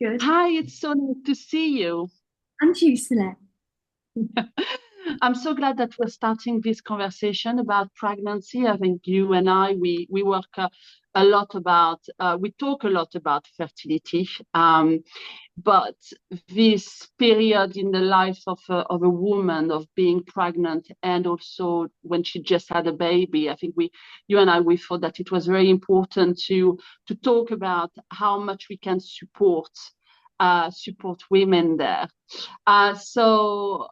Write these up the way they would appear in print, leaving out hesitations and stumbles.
Good. Hi, it's so nice to see you. And you, Silene. I'm so glad that we're starting this conversation about pregnancy. I think you and I, we work a lot about, we talk a lot about fertility, but this period in the life of a woman of being pregnant and also when she just had a baby, I think you and I, we thought that it was very important to talk about how much we can support women there. So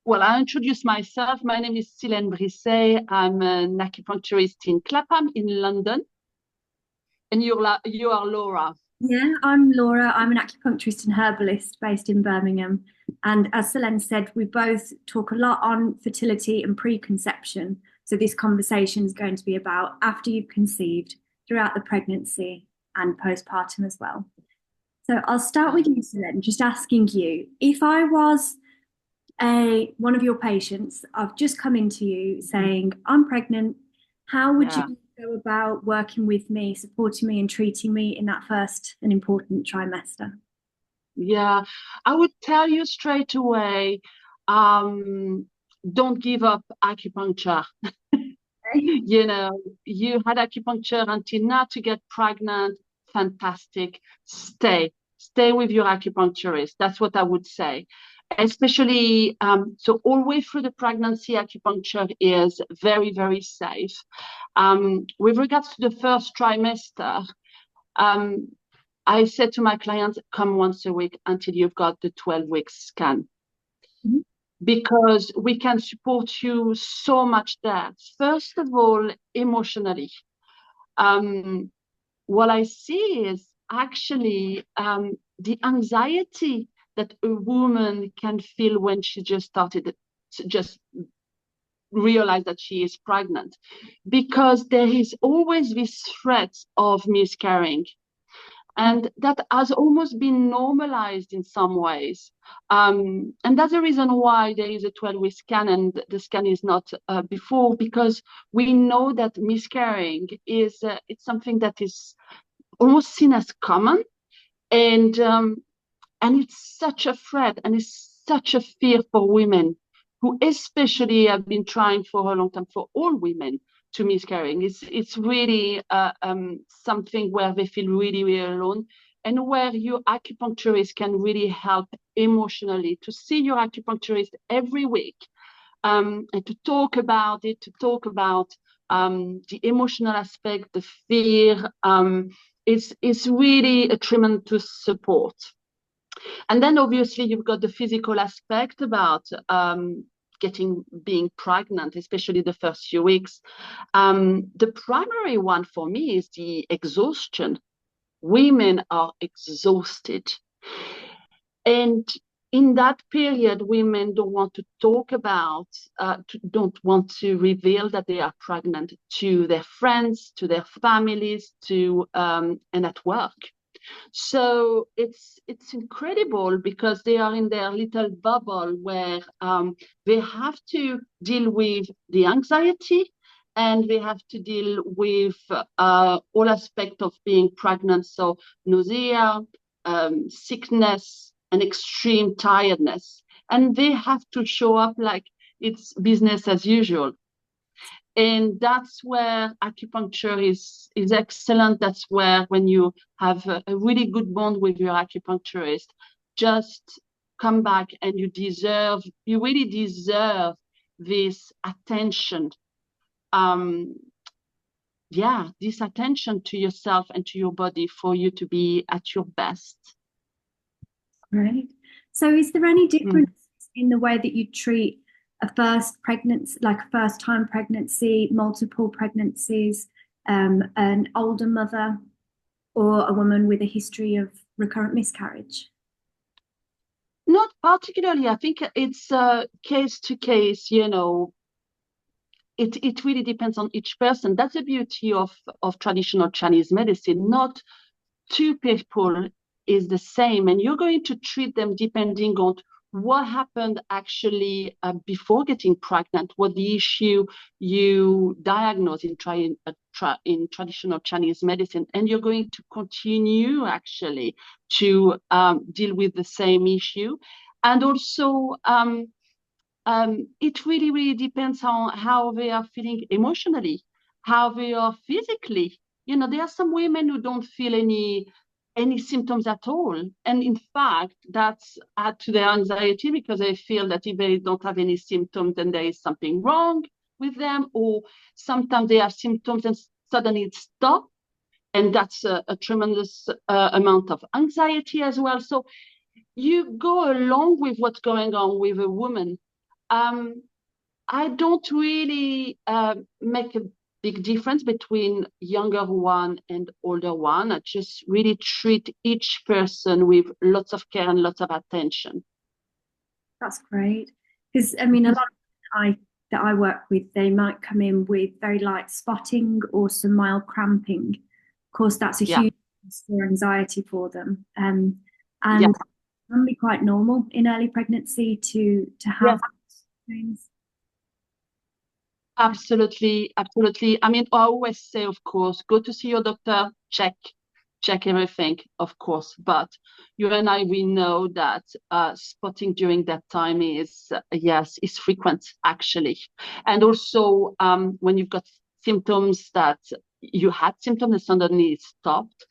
well, I'll introduce myself. My name is Silene Bricet. I'm an acupuncturist in Clapham in London. And you are Laura. Yeah, I'm Laura. I'm an acupuncturist and herbalist based in Birmingham. And as Silene said, we both talk a lot on fertility and preconception. So this conversation is going to be about after you've conceived, throughout the pregnancy, and postpartum as well. So I'll start with you, Silene, just asking you, if I was one of your patients, I've just come into you saying, I'm pregnant. How would Yeah. you go about working with me, supporting me, and treating me in that first and important trimester? Yeah. I would tell you straight away, um, don't give up acupuncture. Okay. You had acupuncture until now to get pregnant. Fantastic. Stay with your acupuncturist. That's what I would say. Especially, so all the way through the pregnancy, acupuncture is very, very safe. With regards to the first trimester, um, I said to my clients, come once a week until you've got the 12-week scan Mhm. because we can support you so much there. First of all, emotionally. Um, what I see is actually the anxiety that a woman can feel when she just started just realize that she is pregnant because there is always this threat of miscarrying and that has almost been normalized in some ways. And that's the reason why there is a 12-week scan and the scan is not before, because we know that miscarrying is it's something that is almost seen as common. And and it's such a threat and it's such a fear for women who especially have been trying for a long time, for all women, to miscarrying. It's really something where they feel really, really alone, and where your acupuncturist can really help emotionally. To see your acupuncturist every week, and to talk about it, to talk about the emotional aspect, the fear, is really a tremendous support. And then obviously you've got the physical aspect about being pregnant, especially the first few weeks. The primary one for me is the exhaustion. Women are exhausted. And in that period, women don't want to talk about, don't want to reveal that they are pregnant to their friends, to their families, and at work. So it's incredible because they are in their little bubble where they have to deal with the anxiety and they have to deal with all aspects of being pregnant. So nausea, sickness, and extreme tiredness. And they have to show up like it's business as usual. And that's where acupuncture is excellent. That's where when you have a really good bond with your acupuncturist, just come back and you really deserve this attention. Um, yeah, this attention to yourself and to your body for you to be at your best. Right. So is there any Mm. difference in the way that you treat a first pregnancy, like a first time pregnancy, multiple pregnancies, an older mother, or a woman with a history of recurrent miscarriage? Not particularly. I think it's case to case, it really depends on each person. That's the beauty of traditional Chinese medicine. Not two people is the same, and you're going to treat them depending on what happened actually before getting pregnant, what the issue you diagnose in traditional Chinese medicine, and you're going to continue actually to deal with the same issue. And also, it really, really depends on how they are feeling emotionally, how they are physically. You know, there are some women who don't feel any symptoms at all. And in fact, that's add to their anxiety because they feel that if they don't have any symptoms, then there is something wrong with them. Or sometimes they have symptoms and suddenly it stops. And that's a tremendous amount of anxiety as well. So you go along with what's going on with a woman. I don't really make a big difference between younger one and older one. I just really treat each person with lots of care and lots of attention. That's great. Because I mean, a lot of that I work with, they might come in with very light spotting or some mild cramping. Of course, that's a Yeah, huge anxiety for them. yeah, And it can be quite normal in early pregnancy to yeah, have things. absolutely, absolutely. I mean, I always say, of course, go to see your doctor, check everything, of course. But you and I, we know that spotting during that time is, yes, is frequent actually. And also when you've got symptoms that you had symptoms that suddenly it stopped,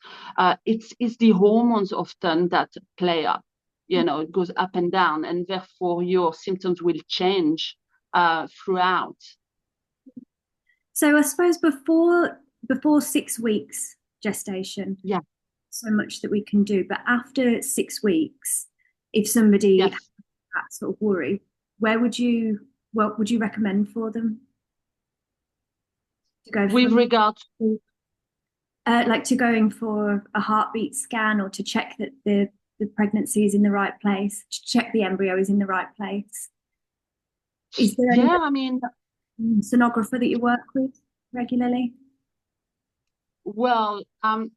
it's the hormones often that play up. You know, it goes up and down, and therefore your symptoms will change throughout. So I suppose before 6 weeks gestation, Yeah, so much that we can do. But after 6 weeks, if somebody has yes. that sort of worry, where would you what would you recommend for them to go for? With regards to, Like to going for a heartbeat scan or to check that the pregnancy is in the right place, to check the embryo is in the right place. Is there any yeah, I mean, sonographer that you work with regularly? well,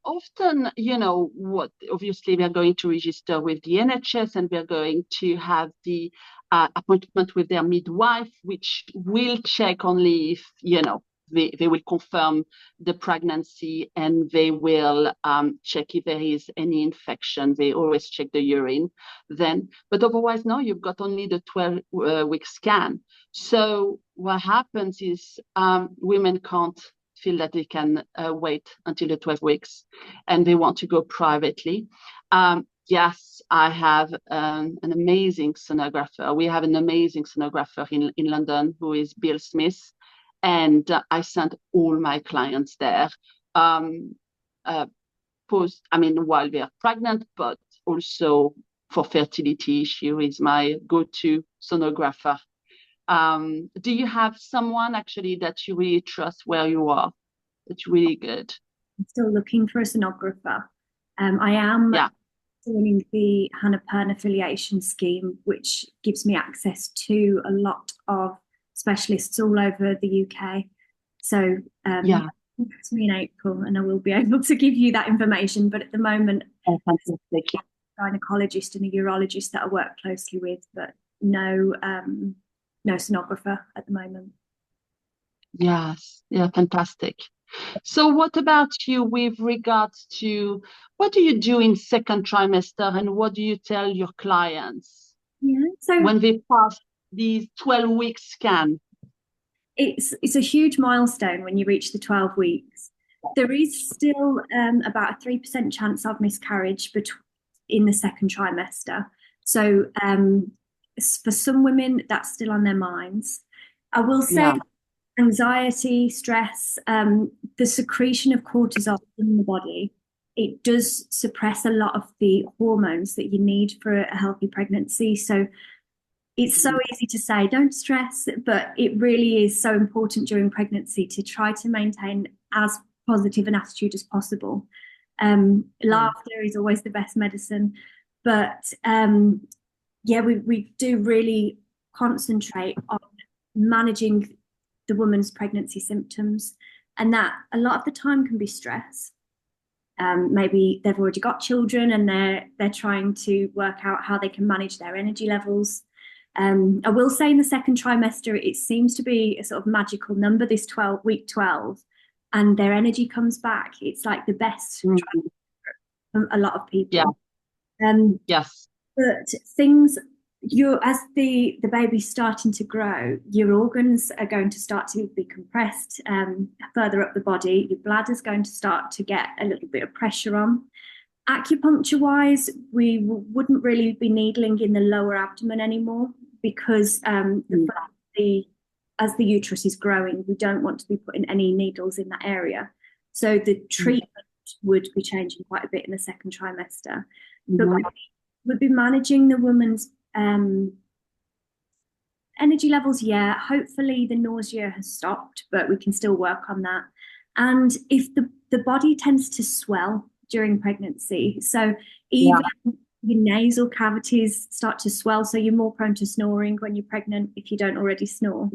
often, you know, what obviously we are going to register with the NHS and we are going to have the appointment with their midwife, which will check only if, you know, they will confirm the pregnancy and they will check if there is any infection. They always check the urine then. But otherwise, no, you've got only the 12-week scan. So what happens is women can't feel that they can wait until the 12 weeks and they want to go privately. Yes, I have an amazing sonographer. We have an amazing sonographer in London who is Bill Smith. And I sent all my clients there uh, while they are pregnant, but also for fertility. She is my go-to sonographer. Do you have someone actually that you really trust where you are? It's really good. I'm still looking for a sonographer. I am Yeah, joining the Hannah Pern affiliation scheme, which gives me access to a lot of specialists all over the UK. So yeah. to me in April, and I will be able to give you that information. But at the moment, Oh, fantastic. a gynecologist and a urologist that I work closely with, but no no sonographer at the moment. Yes, yeah, fantastic. So what about you with regards to what do you do in second trimester and what do you tell your clients Yeah, so when they pass these 12-week scan? it's a huge milestone when you reach the 12 weeks. There is still about a 3% chance of miscarriage in the second trimester. So for some women, that's still on their minds. I will say Yeah, anxiety, stress, the secretion of cortisol in the body, it does suppress a lot of the hormones that you need for a healthy pregnancy. So it's so easy to say, don't stress, but it really is so important during pregnancy to try to maintain as positive an attitude as possible. yeah, Laughter is always the best medicine, but yeah, we do really concentrate on managing the woman's pregnancy symptoms, and that a lot of the time can be stress. Maybe they've already got children and they're trying to work out how they can manage their energy levels. I will say in the second trimester, it seems to be a sort of magical number, this week 12, and their energy comes back. It's like the best from a lot of people. Yes. But as the baby's starting to grow, your organs are going to start to be compressed further up the body. Your bladder's going to start to get a little bit of pressure on. Acupuncture wise, we wouldn't really be needling in the lower abdomen anymore because as the uterus is growing, we don't want to be putting any needles in that area. So the treatment would be changing quite a bit in the second trimester. But we'd be managing the woman's energy levels. Yeah, hopefully the nausea has stopped, but we can still work on that. And if the body tends to swell during pregnancy, so even your nasal cavities start to swell, so you're more prone to snoring when you're pregnant if you don't already snore.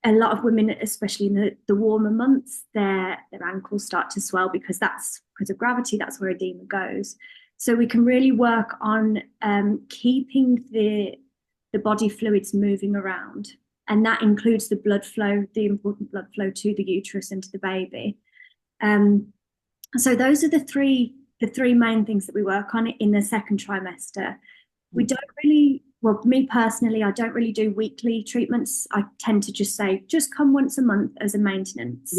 A lot of women, especially in the warmer months, their ankles start to swell because of gravity. That's where edema goes. So we can really work on keeping the body fluids moving around, and that includes the blood flow, the important blood flow to the uterus and to the baby. So those are the three main things that we work on in the second trimester. We don't really, well, me personally, I don't really do weekly treatments. I tend to just say, just come once a month as a maintenance.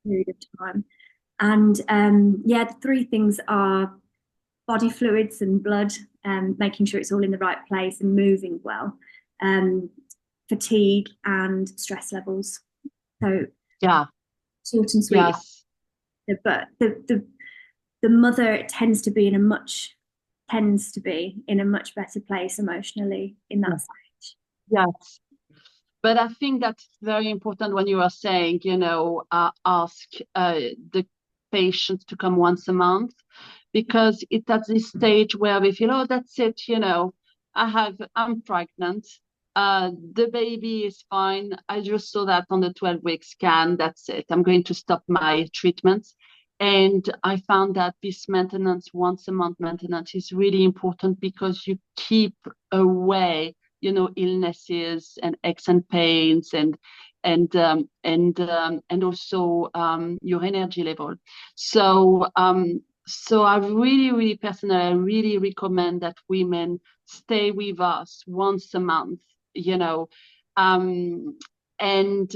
Period of time. And the three things are body fluids and blood, making sure it's all in the right place and moving well, fatigue and stress levels. So short and sweet. But the mother tends to be in a much better place emotionally in that stage. Yes. But I think that's very important when you are saying, ask the patients to come once a month, because it's at this stage where we feel, oh, that's it, I'm pregnant. The baby is fine. I just saw that on the 12-week scan. That's it. I'm going to stop my treatments. And I found that this maintenance, once a month maintenance, is really important because you keep away, illnesses and aches and pains and also your energy level. So I really, really personally, I really recommend that women stay with us once a month, and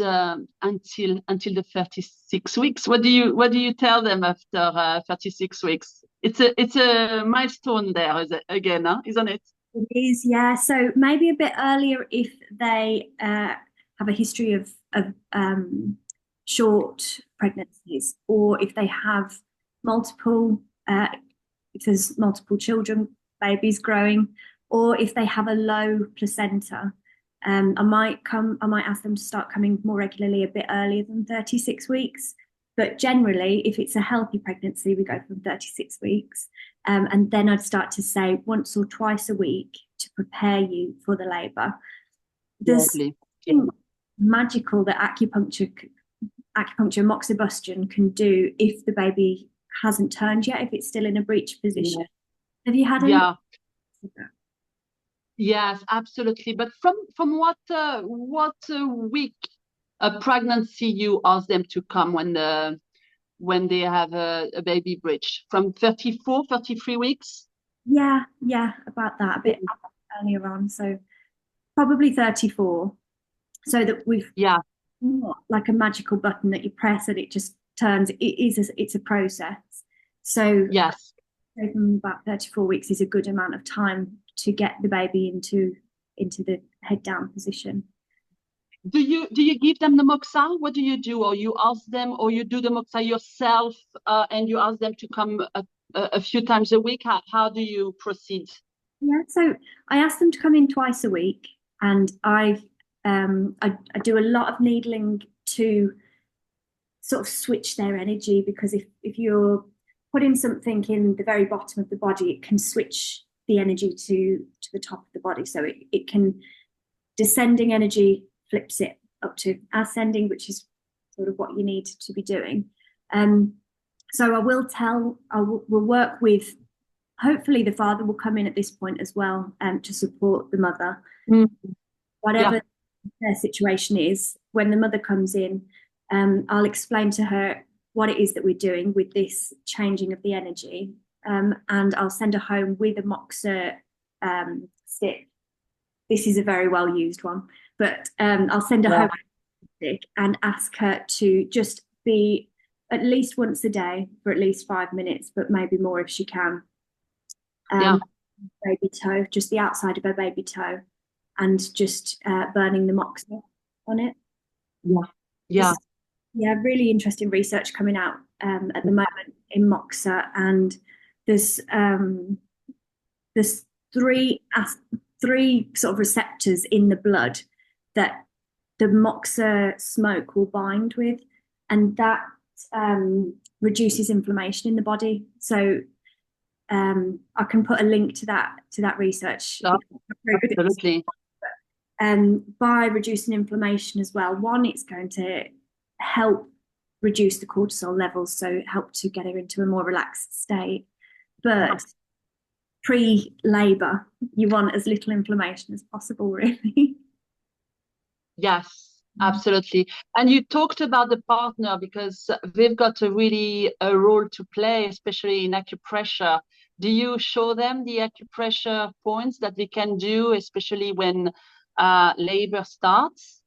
until the 36 weeks. What do you tell them after 36 weeks? It's a milestone there, isn't it? It is, yeah. So maybe a bit earlier if they have a history of short pregnancies, or if they have if there's multiple children, babies growing, or if they have a low placenta. I might ask them to start coming more regularly a bit earlier than 36 weeks. But generally, if it's a healthy pregnancy, we go from 36 weeks. And then I'd start to say once or twice a week to prepare you for the labour. There's something magical that acupuncture moxibustion can do if the baby hasn't turned yet, if it's still in a breech position. Have you had any? Yes, absolutely. But from what week a pregnancy you ask them to come when they have a baby breech? From 34, 33 weeks? Yeah, about that, a bit earlier on. So probably 34. So that we've not like a magical button that you press and it just turns. It's a process. So yes, from about 34 weeks is a good amount of time to get the baby into the head down position. Do you give them the moxa? What do you do? Or you ask them, or you do the moxa yourself, and you ask them to come a few times a week? How do you proceed? Yeah, so I ask them to come in twice a week, and I do a lot of needling to sort of switch their energy, because if you're putting something in the very bottom of the body, it can switch the energy to the top of the body. So it can, descending energy flips it up to ascending, which is sort of what you need to be doing. So we'll work with, hopefully the father will come in at this point as well, to support the mother. Mm. Whatever their situation is, when the mother comes in, I'll explain to her what it is that we're doing with this changing of the energy. And I'll send her home with a Moxa stick. This is a very well used one, but I'll send her home with a stick and ask her to just be at least once a day for at least 5 minutes, but maybe more if she can. Baby toe, just the outside of her baby toe, and just burning the Moxa on it. Really interesting research coming out at the moment in Moxa, and there's three sort of receptors in the blood that the Moxa smoke will bind with, and that reduces inflammation in the body. So I can put a link to that research. Absolutely. By reducing inflammation as well, one, it's going to help reduce the cortisol levels, so help to get her into a more relaxed state. But pre-labor, you want as little inflammation as possible, really. Yes, absolutely. And you talked about the partner, because they've got a role to play, especially in acupressure. Do you show them the acupressure points that they can do, especially when labor starts?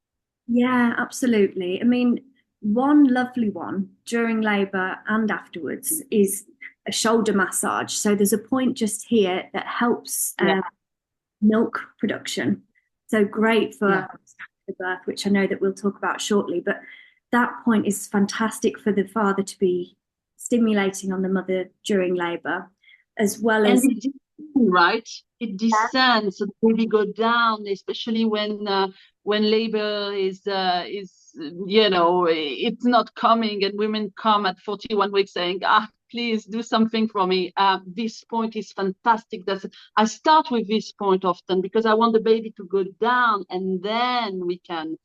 Yeah, absolutely. I mean, one lovely one during labor and afterwards is a shoulder massage. So there's a point just here that helps milk production. So great for the birth, which I know that we'll talk about shortly. But that point is fantastic for the father to be stimulating on the mother during labor, as well as it descends, so the baby go down, especially when labor is it's not coming, and women come at 41 weeks saying, please do something for me. This point is fantastic. I start with this point often because I want the baby to go down, and then we can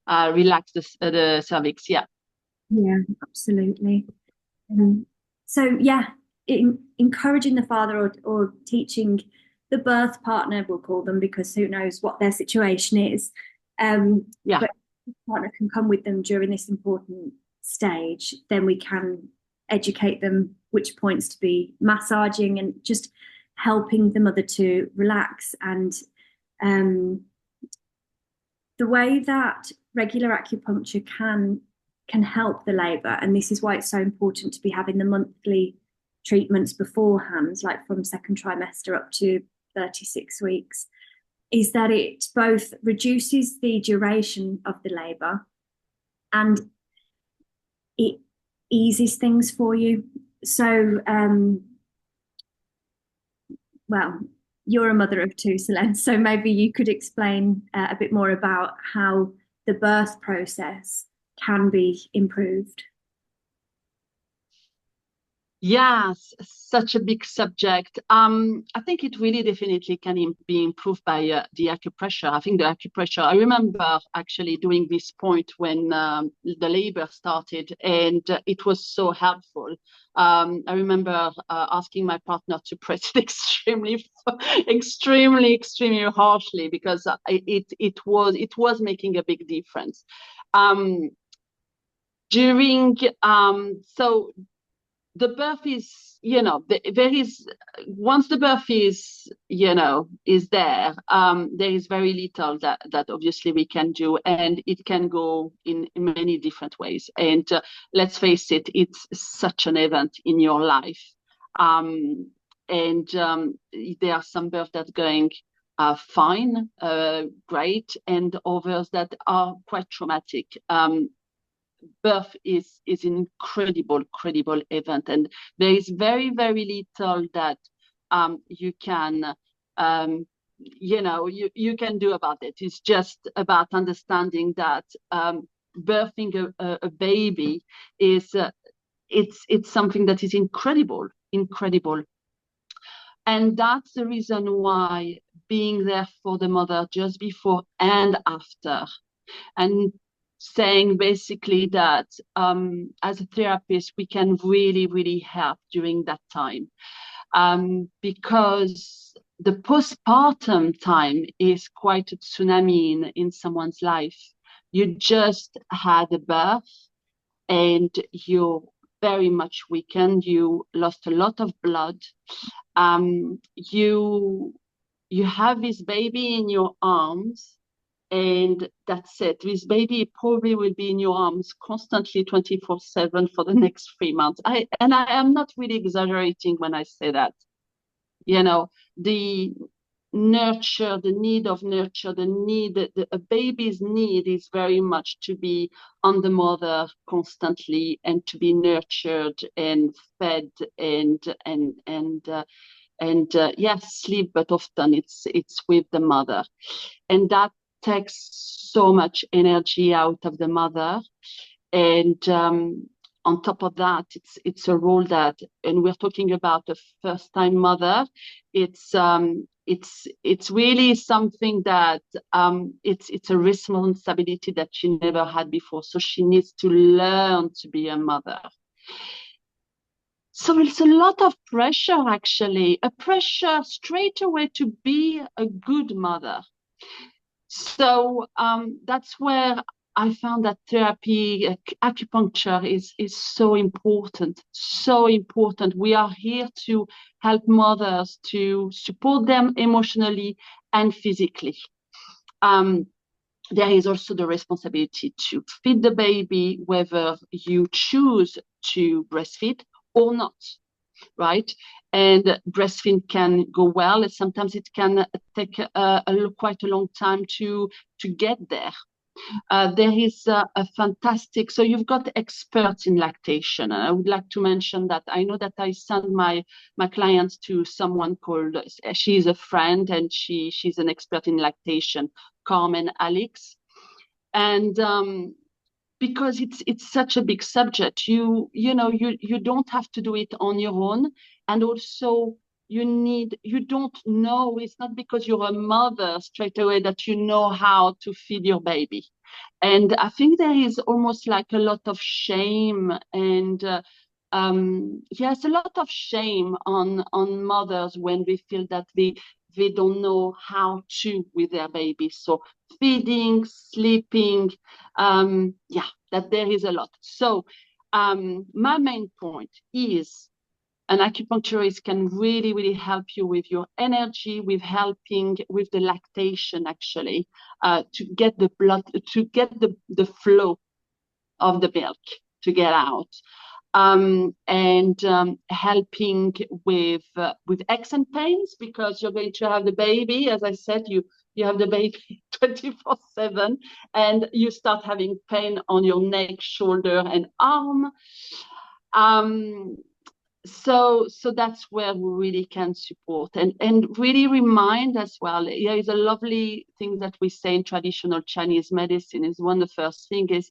relax the cervix. Yeah, absolutely. So encouraging the father or teaching the birth partner, we'll call them, because who knows what their situation is. But the partner can come with them during this important stage. Then we can educate them which points to be massaging, and just helping the mother to relax. And the way that regular acupuncture can help the labor, and this is why it's so important to be having the monthly treatments beforehand, like from second trimester up to 36 weeks, is that it both reduces the duration of the labor and it eases things for you. So, well, you're a mother of two, Silene, so maybe you could explain a bit more about how the birth process can be improved. Yes, such a big subject. I think it really definitely can be improved by the acupressure. I think the acupressure, I remember actually doing this point when the labor started, and it was so helpful. I remember asking my partner to press it extremely harshly, because it was making a big difference. So the birth is, there is, once the birth is, is there is very little that obviously we can do, and it can go in many different ways. And let's face it, it's such an event in your life. And there are some births that are going fine, great, and others that are quite traumatic. Birth is an incredible event, and there is very little that you can you can do about it. It's just about understanding that birthing a baby is it's something that is incredible, and that's the reason why being there for the mother just before and after, and saying basically that as a therapist, we can really, really help during that time. Because the postpartum time is quite a tsunami in someone's life. You just had a birth and you're very much weakened. You lost a lot of blood. You have this baby in your arms, and that's it. This baby probably will be in your arms constantly 24/7 for the next 3 months. I am not really exaggerating when I say that. You know, the nurture, the need of nurture, a baby's need is very much to be on the mother constantly and to be nurtured and fed and yes, sleep, but often it's with the mother, and that takes so much energy out of the mother. And on top of that, it's a role that, and we're talking about a first-time mother. It's really something that it's a responsibility that she never had before. So she needs to learn to be a mother. So it's a lot of pressure, actually, a pressure straight away to be a good mother. So that's where I found that therapy, acupuncture is so important, so important. We are here to help mothers, to support them emotionally and physically. There is also the responsibility to feed the baby, whether you choose to breastfeed or not, right? And breastfeeding can go well. Sometimes it can take quite a long time to get there. There is a fantastic, so you've got experts in lactation. I would like to mention that I know that I send my clients to someone called, she's a friend and she's an expert in lactation, Carmen Alex. And because it's such a big subject, you don't have to do it on your own. And also you don't know, it's not because you're a mother straight away that you know how to feed your baby. And I think there is almost like a lot of shame and yes, a lot of shame on mothers when they feel that they don't know how to with their baby. So feeding, sleeping, that there is a lot. So my main point is an acupuncturist can really, really help you with your energy, with helping with the lactation, actually, to get the blood, to get the flow of the milk to get out. And helping with aches and pains, because you're going to have the baby. As I said, you have the baby 24/7, and you start having pain on your neck, shoulder, and arm. So that's where we really can support and really remind as well. There is a lovely thing that we say in traditional Chinese medicine. Is one of the first thing is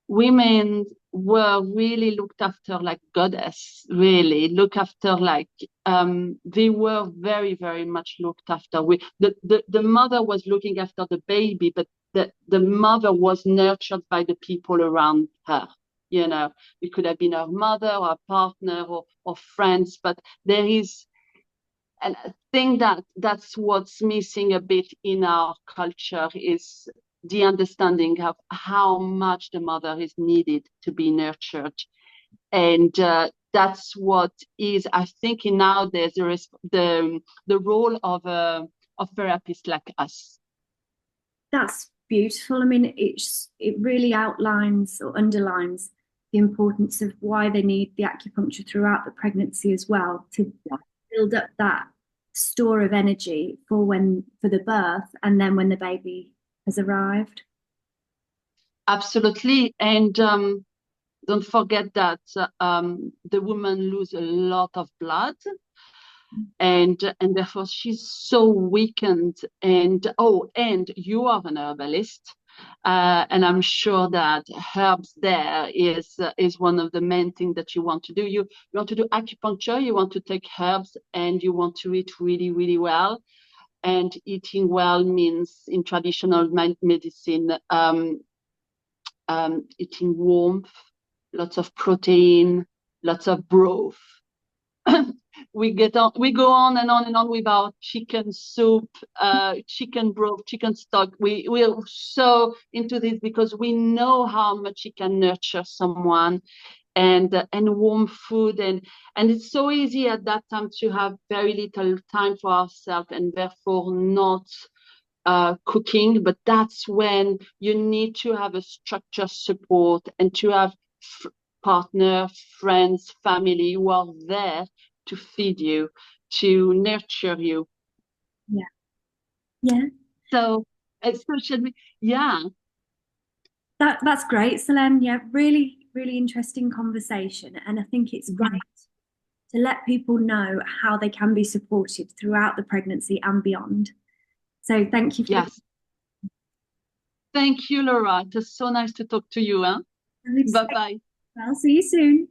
women were really looked after like goddess, really look after like they were very, very much looked after. The mother was looking after the baby, but the mother was nurtured by the people around her. You know, it could have been her mother or her partner or friends, but there is, and I think that's what's missing a bit in our culture is the understanding of how much the mother is needed to be nurtured. And that's what is, I think, in nowadays the role of therapists like us. That's beautiful. I mean, it really outlines or underlines the importance of why they need the acupuncture throughout the pregnancy as well, to build up that store of energy for the birth and then when the baby has arrived. Absolutely. And don't forget that the woman lose a lot of blood, and therefore she's so weakened. And you are an herbalist, and I'm sure that herbs there is one of the main things that you want to do. You want to do acupuncture, you want to take herbs, and you want to eat really, really well. And eating well means in traditional medicine eating warmth, lots of protein, lots of broth. We go on and on and on with our chicken soup, chicken broth, chicken stock. We're so into this because we know how much it can nurture someone, and warm food, and it's so easy at that time to have very little time for ourselves and therefore not cooking. But that's when you need to have a structured support and to have partner, friends, family who are there to feed you, to nurture you. Yeah. So especially, yeah. That's great, Silene. Yeah, really, really interesting conversation. And I think it's great to let people know how they can be supported throughout the pregnancy and beyond. So thank you for Yes. Thank you, Laura. It was so nice to talk to you. Bye-bye. I'll see you soon.